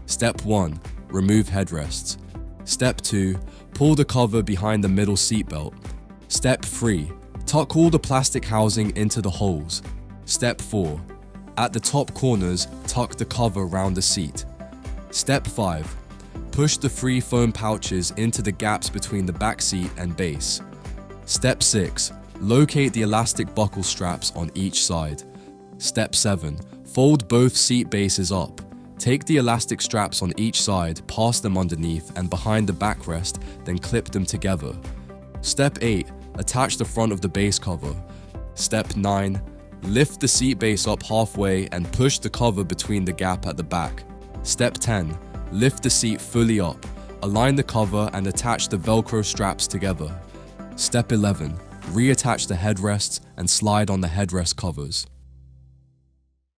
Step 1. Remove headrests. Step 2. Pull the cover behind the middle seatbelt. Step 3. Tuck all the plastic housing into the holes. Step 4. At the top corners, tuck the cover around the seat. Step 5. Push the 3 foam pouches into the gaps between the back seat and base. Step 6. Locate the elastic buckle straps on each side. Step 7. Fold both seat bases up. Take the elastic straps on each side, pass them underneath and behind the backrest, then clip them together. Step 8. Attach the front of the base cover. Step 9. Lift the seat base up halfway and push the cover between the gap at the back. Step 10. Lift the seat fully up. Align the cover and attach the Velcro straps together. Step 11. Reattach the headrests and slide on the headrest covers.